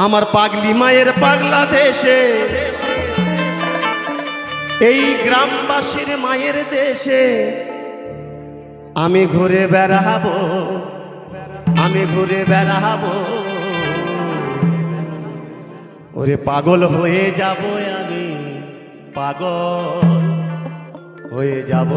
আমার পাগলি মায়ের পাগলা দেশে, এই গ্রামবাসীর মায়ের দেশে আমি ঘুরে বেড়াবো, আমি ঘুরে বেড়াবো। ওরে পাগল হয়ে যাব আমি, পাগল হয়ে যাব।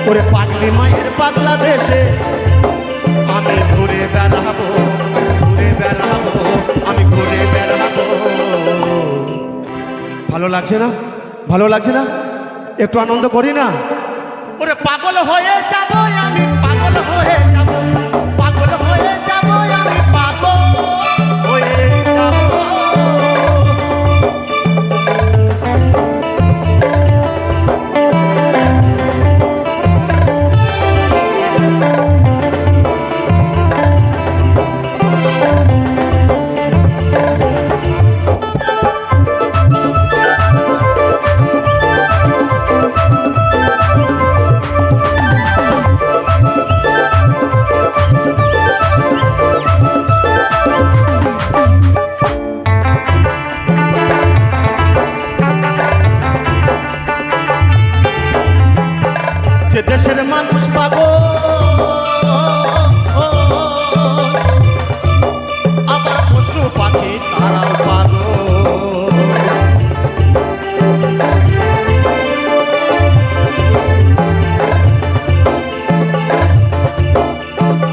ওরে পাগলি মায়ের পাগলা দেশে আমি ঘুরে বেড়াবো, ঘুরে বেড়াবো, আমি ঘুরে বেড়াবো। ভালো লাগছে না? ভালো লাগছে না? একটু আনন্দ করি না? ওরে পাগল হয়ে যাব আমি, পাগল হয়ে যাব, পাগল হয়ে যাব আমি, পাগল হয়ে যাব। যে দেশের মানুষ পাগল, আবার পশু পাখি তারাও পাগল।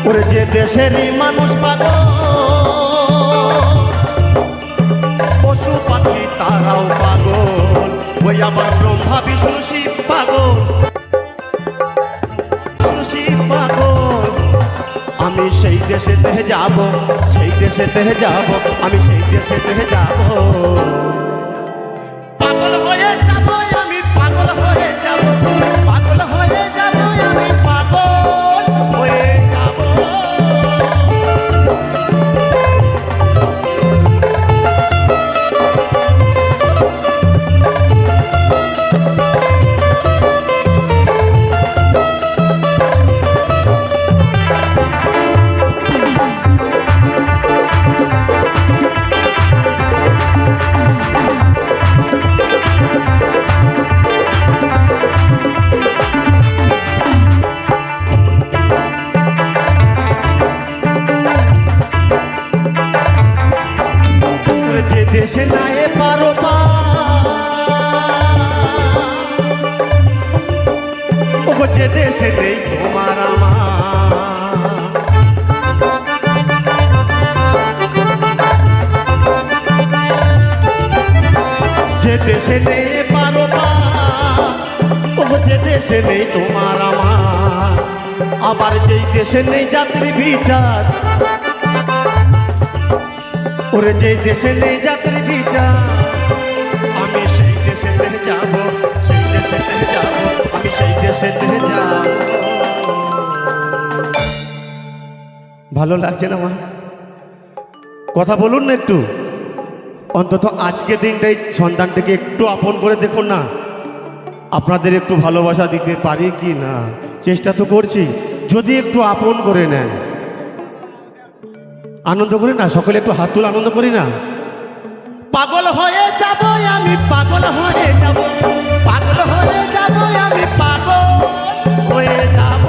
ওরে যে দেশেরই মানুষ পাগল, পশু পাখি তারাও পাগল। ওই আবার ব্রহ্মা বিষ্ণু শিব পাগল, আমি সেই দেশেতে যাব, সেই দেশেতে যাব, আমি সেই দেশেতে যাব। পাগল হয়ে যাব আমি, পাগল হয়ে যাব, পাগল হয়ে যাব আমি, পাগল হয়ে যাব। যে দেশে নায়ে পারো পা, ও যে দেশে নেই তোমার আমার, যে দেশে নেই পারো পা, ও যে দেশে নেই তোমার আমার। আবার যেই দেশে নেই জাতির বিচার, ওরে যেই দেশে নেই জাতির বিচার, আমি সেই দেশেতে যাব, সেই দেশেতে যাব, আমি সেই দেশেতে যাব। ভালো লাগছে না মা? কথা বলুন না একটু, অন্তত আজকে দিনটাই সন্তানটাকে একটু আপন করে দেখুন না। আপনাদের একটু ভালোবাসা দিতে পারি কি না, চেষ্টা তো করছি। যদি একটু আপন করে নেন, আনন্দ করি না, সকলে একটু হাত তুলে আনন্দ করি না। পাগল হয়ে যাব আমি, পাগল হয়ে যাব, পাগল হয়ে যাব আমি, পাগল হয়ে যাব।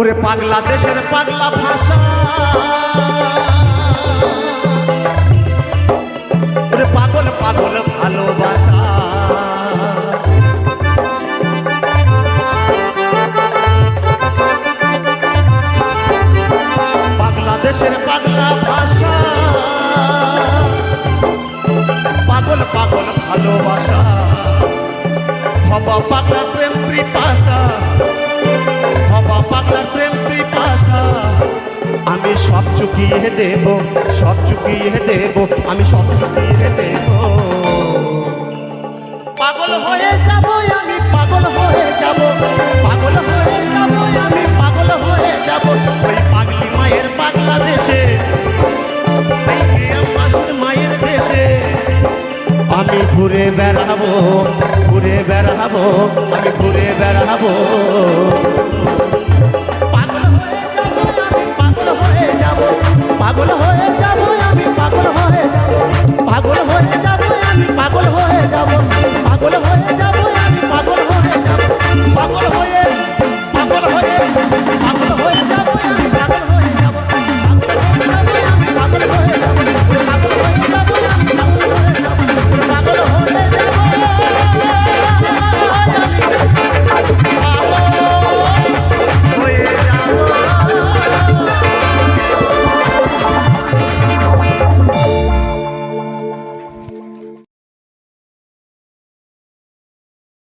ওরে পাগলা দেশের পাগলা ভাষা, ওরে পাগল পাগল ভালোবাসা। বাংলাদেশের পাগলা ভাষা, পাগল পাগল ভালোবাসা। ভবা পাগলা প্রেম পিপাসা, ভবা পাগলা প্রেম পিপাসা। আমি সব চুকিয়ে দেব, সব চুকিয়ে দেব, আমি সব চুকিয়ে দেব। পাগল হয়ে যাব আমি, পাগল হয়ে যাব, পাগল হয়ে যাব আমি, পাগল হয়ে যাব। ওই পাগলি মায়ের পাগলা দেশে, ওই মাসুর মায়ের দেশে আমি ঘুরে বেড়াবো, ঘুরে বেড়াবো,